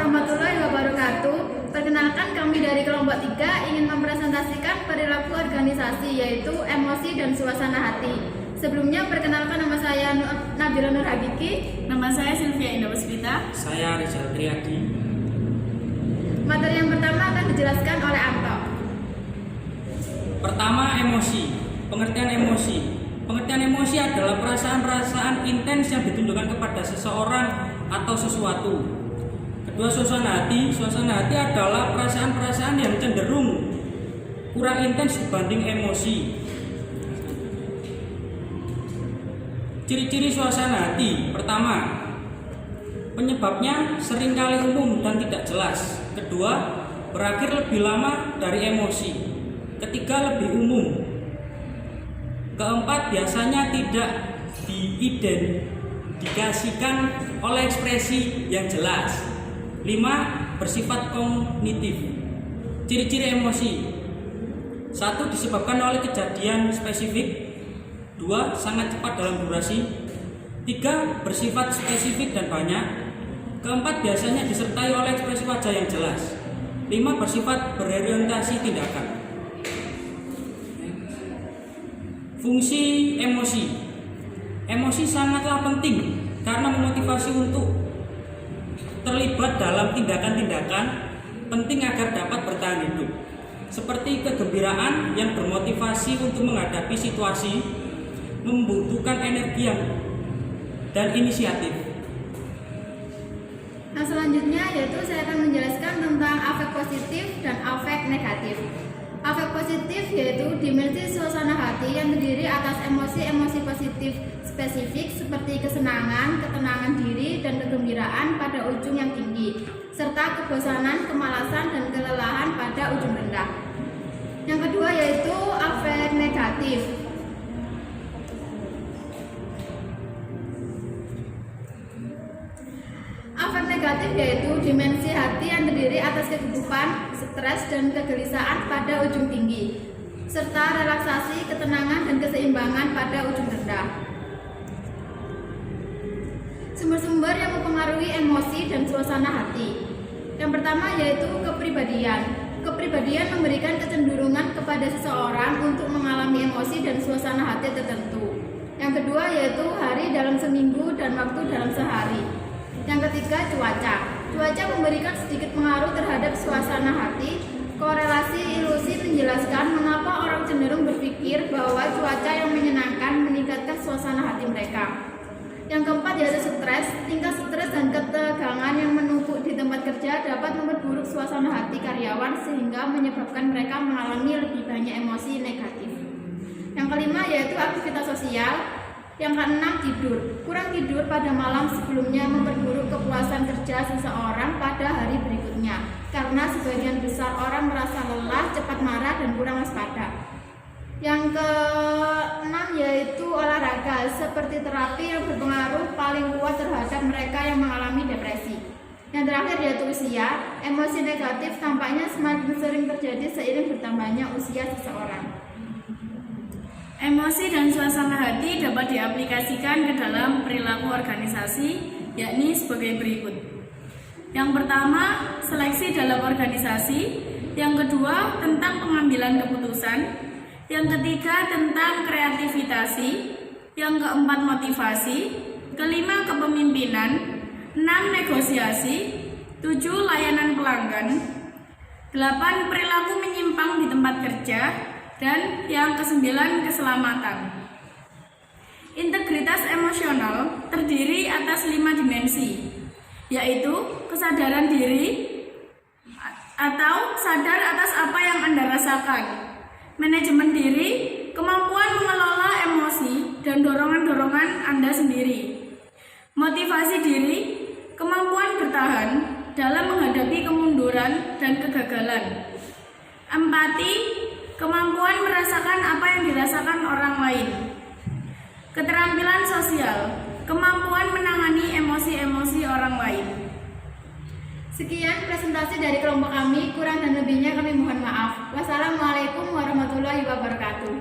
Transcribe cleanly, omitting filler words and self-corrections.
warahmatullahi wabarakatuh. Perkenalkan, kami dari kelompok 3 ingin mempresentasikan perilaku organisasi, yaitu emosi dan suasana hati. Sebelumnya, perkenalkan, nama saya Nabila Nur Habiki. Nama saya Sylvia Indah Puspita. Saya Rizal Triadi. Materi yang pertama akan dijelaskan oleh Anto. Pertama, emosi. Pengertian emosi. Pengertian emosi adalah perasaan-perasaan intens yang ditunjukkan kepada seseorang atau sesuatu. Kedua, suasana hati. Suasana hati adalah perasaan-perasaan yang cenderung kurang intens dibanding emosi. Ciri-ciri suasana hati. Pertama, penyebabnya seringkali umum dan tidak jelas. Kedua, berakhir lebih lama dari emosi. Ketiga, lebih umum. Keempat, biasanya tidak diidentifikasikan oleh ekspresi yang jelas. 5, bersifat kognitif. Ciri-ciri emosi. 1, disebabkan oleh kejadian spesifik. 2, sangat cepat dalam durasi. 3, bersifat spesifik dan banyak. Keempat, biasanya disertai oleh ekspresi wajah yang jelas. 5, bersifat berorientasi tindakan. Fungsi emosi. Emosi sangatlah penting karena memotivasi untuk terlibat dalam tindakan-tindakan penting agar dapat bertahan hidup. Seperti kegembiraan yang bermotivasi untuk menghadapi situasi, membutuhkan energi dan inisiatif. Nah, selanjutnya yaitu saya akan menjelaskan tentang afek positif dan afek negatif. Afek positif yaitu dimensi suasana hati yang terdiri atas emosi-emosi positif spesifik seperti kesenangan, ketenangan diri, dan kegembiraan pada ujung yang tinggi, serta kebosanan, kemalasan, dan kelelahan pada ujung rendah. Yang kedua yaitu afek negatif. Afek negatif yaitu dimensi hati yang terdiri atas kegugupan, stres, dan kegelisahan pada ujung tinggi, serta relaksasi, ketenangan, dan keseimbangan pada ujung rendah. Sumber-sumber yang mempengaruhi emosi dan suasana hati. Yang pertama yaitu kepribadian. Kepribadian memberikan kecenderungan kepada seseorang untuk mengalami emosi dan suasana hati tertentu. Yang kedua yaitu hari dalam seminggu dan waktu dalam sehari. Yang ketiga, cuaca. Cuaca memberikan sedikit pengaruh terhadap suasana hati. Korelasi ilusi menjelaskan mengapa orang cenderung berpikir bahwa cuaca yang menyenangkan meningkatkan suasana hati mereka. Yang keempat yaitu stres. Tingkat stres dan ketegangan yang menumpuk di tempat kerja dapat memperburuk suasana hati karyawan sehingga menyebabkan mereka mengalami lebih banyak emosi negatif. Yang kelima yaitu aktivitas sosial. Yang keenam, tidur. Kurang tidur pada malam sebelumnya memperburuk kepuasan kerja seseorang pada hari berikutnya, karena sebagian besar orang merasa lelah, cepat marah, dan kurang waspada. Yang keenam yaitu olahraga, seperti terapi yang berpengaruh paling kuat terhadap mereka yang mengalami depresi. Yang terakhir yaitu usia. Emosi negatif tampaknya semakin sering terjadi seiring bertambahnya usia seseorang. Emosi dan suasana hati dapat diaplikasikan ke dalam perilaku organisasi, yakni sebagai berikut. Yang pertama, seleksi dalam organisasi. Yang kedua, tentang pengambilan keputusan. Yang ketiga, tentang kreativitas. Yang keempat, motivasi. Kelima, kepemimpinan. 6, negosiasi. 7, layanan pelanggan. 8, perilaku menyimpang di tempat kerja. Dan yang ke-9, keselamatan. Integritas emosional terdiri atas 5 dimensi, yaitu kesadaran diri atau sadar atas apa yang Anda rasakan, manajemen diri, kemampuan mengelola emosi dan dorongan-dorongan Anda sendiri, motivasi diri, kemampuan bertahan dalam menghadapi kemunduran dan kegagalan, empati, kemampuan merasakan apa yang dirasakan orang lain. Keterampilan sosial, kemampuan menangani emosi-emosi orang lain. Sekian presentasi dari kelompok kami, kurang dan lebihnya kami mohon maaf. Wassalamualaikum warahmatullahi wabarakatuh.